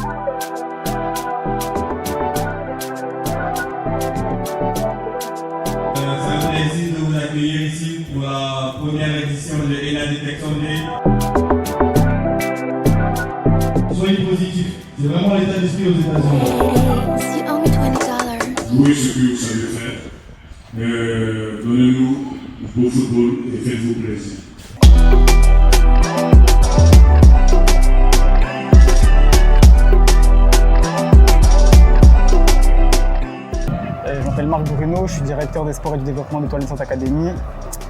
C'est un plaisir de vous accueillir ici pour la première édition de ENA Detection Day. Soyez positifs, c'est vraiment l'état d'esprit aux États-Unis. Jouez ce que vous savez faire, donnez-nous beau football et faites-vous plaisir. Je m'appelle Marc Bruno, je suis directeur des sports et du développement d'Étoile Naissante Academy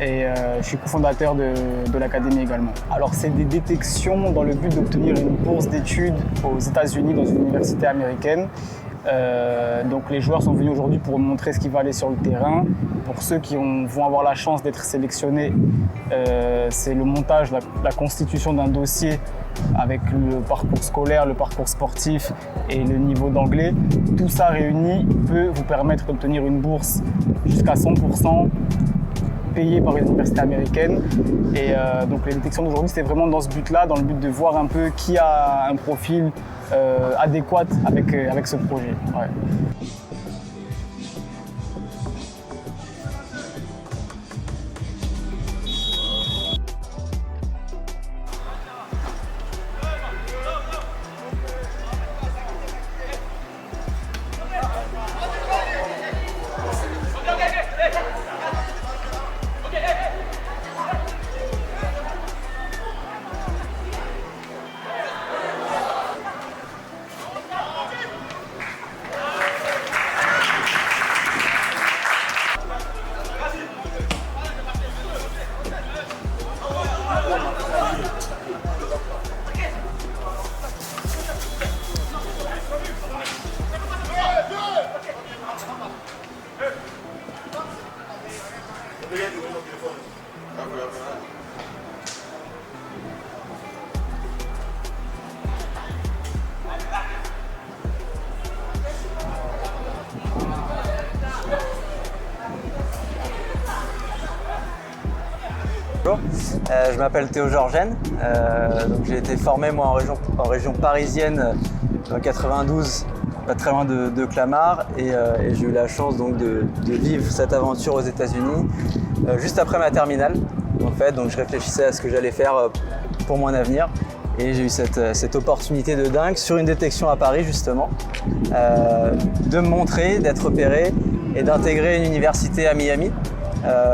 et je suis cofondateur de l'académie également. Alors c'est des détections dans le but d'obtenir une bourse d'études aux États-Unis dans une université américaine. Donc les joueurs sont venus aujourd'hui pour montrer ce qui va aller sur le terrain. Pour ceux qui vont avoir la chance d'être sélectionnés, c'est le montage, la constitution d'un dossier avec le parcours scolaire, le parcours sportif et le niveau d'anglais. Tout ça réuni peut vous permettre d'obtenir une bourse jusqu'à 100% payée par une université américaine. Et donc les détections d'aujourd'hui, c'est vraiment dans ce but-là, dans le but de voir un peu qui a un profil adéquat avec ce projet. Ouais. Bonjour, je m'appelle Théo Georgène, j'ai été formé moi en région parisienne dans 92, pas très loin de Clamart, et j'ai eu la chance donc de vivre cette aventure aux États-Unis juste après ma terminale. En fait, donc je réfléchissais à ce que j'allais faire pour mon avenir et j'ai eu cette opportunité de dingue sur une détection à Paris justement, de me montrer, d'être repéré et d'intégrer une université à Miami.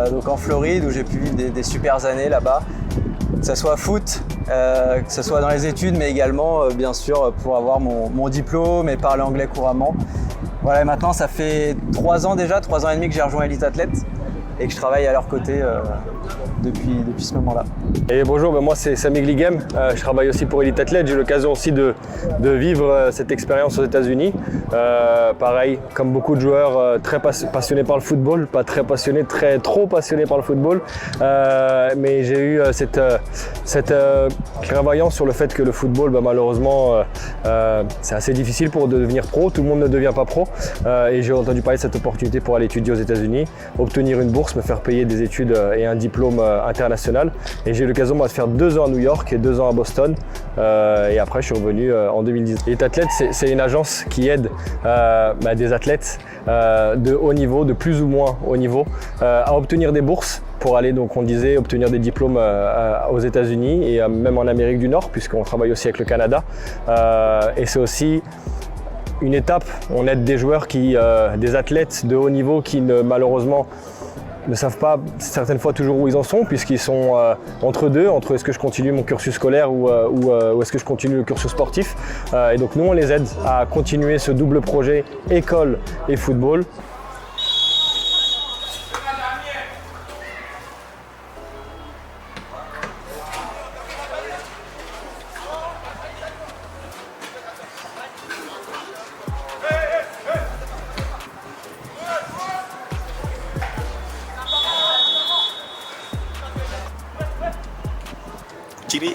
Donc en Floride où j'ai pu vivre des super années là-bas, que ce soit foot, que ce soit dans les études, mais également bien sûr pour avoir mon diplôme et parler anglais couramment. Voilà, et maintenant ça fait 3 ans déjà, 3 ans et demi que j'ai rejoint Elite Athlète et que je travaille à leur côté depuis ce moment-là. Et bonjour, moi c'est Sami Gligem, je travaille aussi pour Elite Athlète, j'ai eu l'occasion aussi de vivre cette expérience aux États-Unis. Pareil, comme beaucoup de joueurs très passionnés par le football, pas très passionnés, trop passionnés par le football, mais j'ai eu cette clairvoyance sur le fait que le football, malheureusement, c'est assez difficile pour devenir pro, tout le monde ne devient pas pro, et j'ai entendu parler de cette opportunité pour aller étudier aux États-Unis, obtenir une bourse, me faire payer des études et un diplôme international, et j'ai eu l'occasion de faire 2 ans à New York et 2 ans à Boston, et après je suis revenu en 2010. Elite Athlète, c'est une agence qui aide des athlètes de haut niveau, de plus ou moins haut niveau, à obtenir des bourses pour aller, donc on disait, obtenir des diplômes aux États-Unis et même en Amérique du Nord, puisqu'on travaille aussi avec le Canada, et c'est aussi une étape. On aide des joueurs des athlètes de haut niveau qui malheureusement ne savent pas certaines fois toujours où ils en sont, puisqu'ils sont entre est-ce que je continue mon cursus scolaire ou est-ce que je continue le cursus sportif, et donc nous on les aide à continuer ce double projet école et football. Jimmy.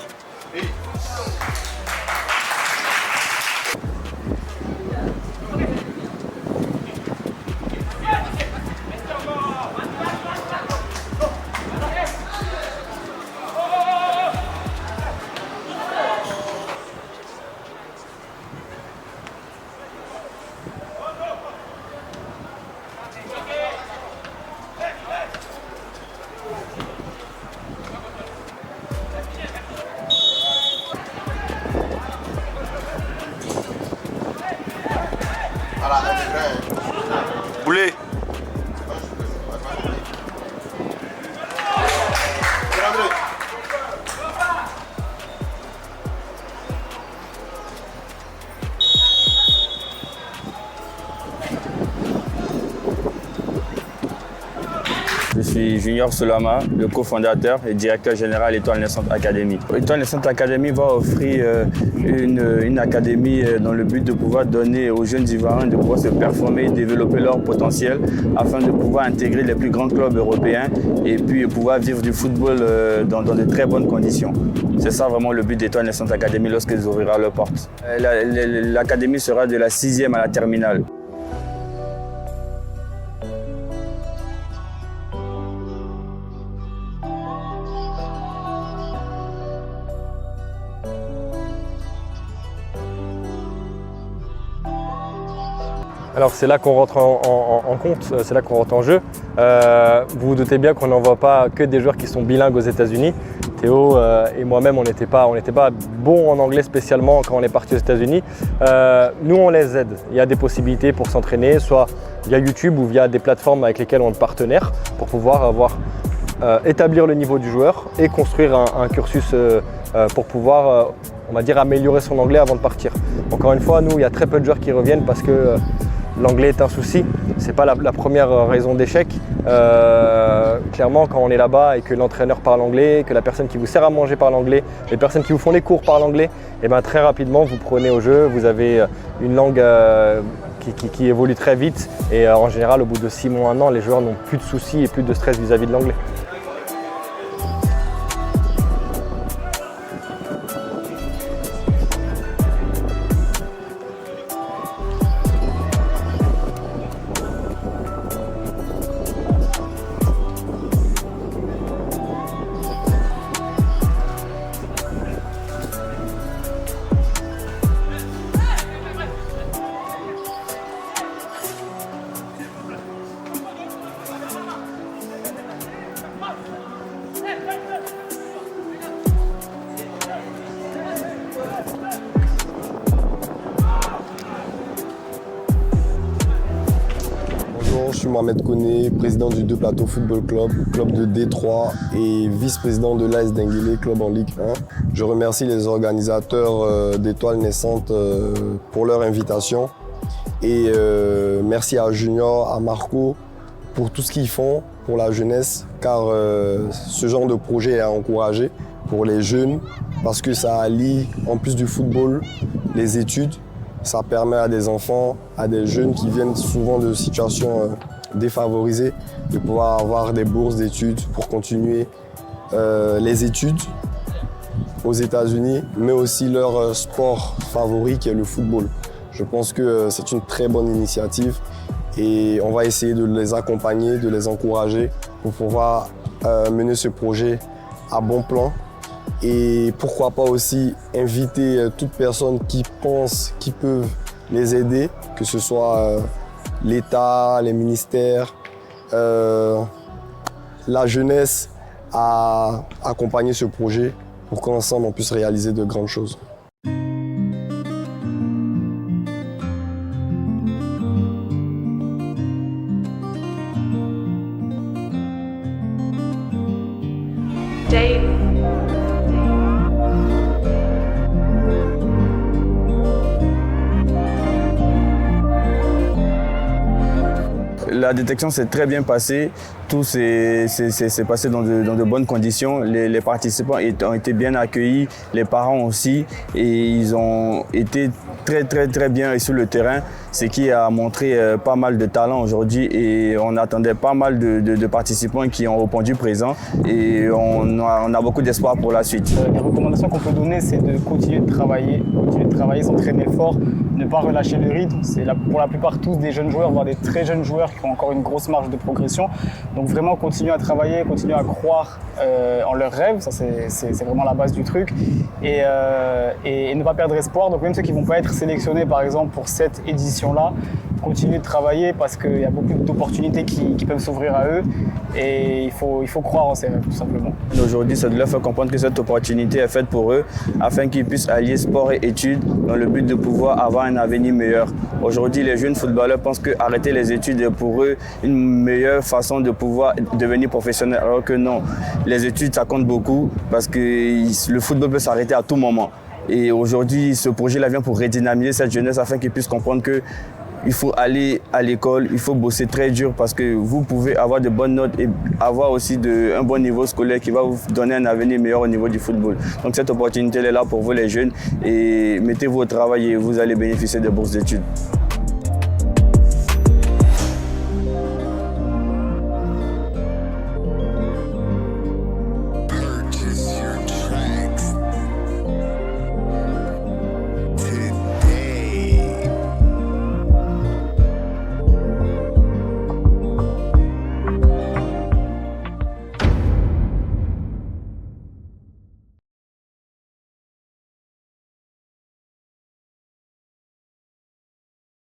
suis Junior Solama, le cofondateur et directeur général Étoile Naissante Academy. Étoile Naissante Academy va offrir une académie dans le but de pouvoir donner aux jeunes Ivoiriens de pouvoir se performer, développer leur potentiel afin de pouvoir intégrer les plus grands clubs européens et puis pouvoir vivre du football dans de très bonnes conditions. C'est ça vraiment le but d'Étoile Naissante Academy lorsqu'ils ouvriront leurs portes. L'académie sera de la 6e à la terminale. Alors c'est là qu'on rentre en compte, c'est là qu'on rentre en jeu. Vous vous doutez bien qu'on n'envoie pas que des joueurs qui sont bilingues aux États-Unis. Théo et moi-même, on n'était pas bons en anglais spécialement quand on est parti aux États-Unis. Nous, on les aide. Il y a des possibilités pour s'entraîner, soit via YouTube ou via des plateformes avec lesquelles on est partenaire pour pouvoir établir le niveau du joueur et construire un cursus pour pouvoir, on va dire, améliorer son anglais avant de partir. Encore une fois, nous, il y a très peu de joueurs qui reviennent parce que l'anglais est un souci, ce n'est pas la première raison d'échec. Clairement, quand on est là-bas et que l'entraîneur parle anglais, que la personne qui vous sert à manger parle anglais, les personnes qui vous font les cours parlent anglais, et bien très rapidement vous prenez au jeu, vous avez une langue qui évolue très vite et en général au bout de 6 mois, 1 an, les joueurs n'ont plus de soucis et plus de stress vis-à-vis de l'anglais. Je suis Mohamed Koné, président du Deux Plateaux Football Club, club de Détroit et vice-président de l'AS Denguélé, club en Ligue 1. Je remercie les organisateurs d'Étoile Naissante pour leur invitation et merci à Junior, à Marco pour tout ce qu'ils font pour la jeunesse car ce genre de projet est à encourager pour les jeunes parce que ça allie en plus du football les études. Ça permet à des enfants, à des jeunes qui viennent souvent de situations défavorisées de pouvoir avoir des bourses d'études pour continuer les études aux États-Unis, mais aussi leur sport favori qui est le football. Je pense que c'est une très bonne initiative et on va essayer de les accompagner, de les encourager pour pouvoir mener ce projet à bon plan. Et pourquoi pas aussi inviter toute personne qui pense qu'ils peuvent les aider, que ce soit l'État, les ministères, la jeunesse, à accompagner ce projet pour qu'ensemble on puisse réaliser de grandes choses. La détection s'est très bien passée, tout s'est passé dans de bonnes conditions. Les participants ont été bien accueillis, les parents aussi, et ils ont été très bien sur le terrain, ce qui a montré pas mal de talent aujourd'hui et on attendait pas mal de participants qui ont répondu présent et on a beaucoup d'espoir pour la suite. Les recommandations qu'on peut donner, c'est de continuer de travailler, s'entraîner fort, ne pas relâcher le rythme. C'est pour la plupart tous des jeunes joueurs, voire des très jeunes joueurs qui ont encore une grosse marge de progression. Donc vraiment continuer à travailler, continuer à croire en leurs rêves, ça c'est vraiment la base du truc. Et ne pas perdre espoir. Donc même ceux qui ne vont pas être sélectionnés par exemple pour cette édition-là, continuer de travailler parce qu'il y a beaucoup d'opportunités qui peuvent s'ouvrir à eux et il faut croire en ces rêves tout simplement. Aujourd'hui, ça de leur faire comprendre que cette opportunité est faite pour eux afin qu'ils puissent allier sport et études dans le but de pouvoir avoir un avenir meilleur. Aujourd'hui, les jeunes footballeurs pensent qu'arrêter les études est pour eux une meilleure façon de pouvoir devenir professionnel alors que non, les études ça compte beaucoup parce que le football peut s'arrêter à tout moment. Et aujourd'hui, ce projet-là vient pour redynamiser cette jeunesse afin qu'ils puissent comprendre que il faut aller à l'école, il faut bosser très dur parce que vous pouvez avoir de bonnes notes et avoir aussi un bon niveau scolaire qui va vous donner un avenir meilleur au niveau du football. Donc cette opportunité est là pour vous les jeunes et mettez-vous au travail et vous allez bénéficier de bourses d'études.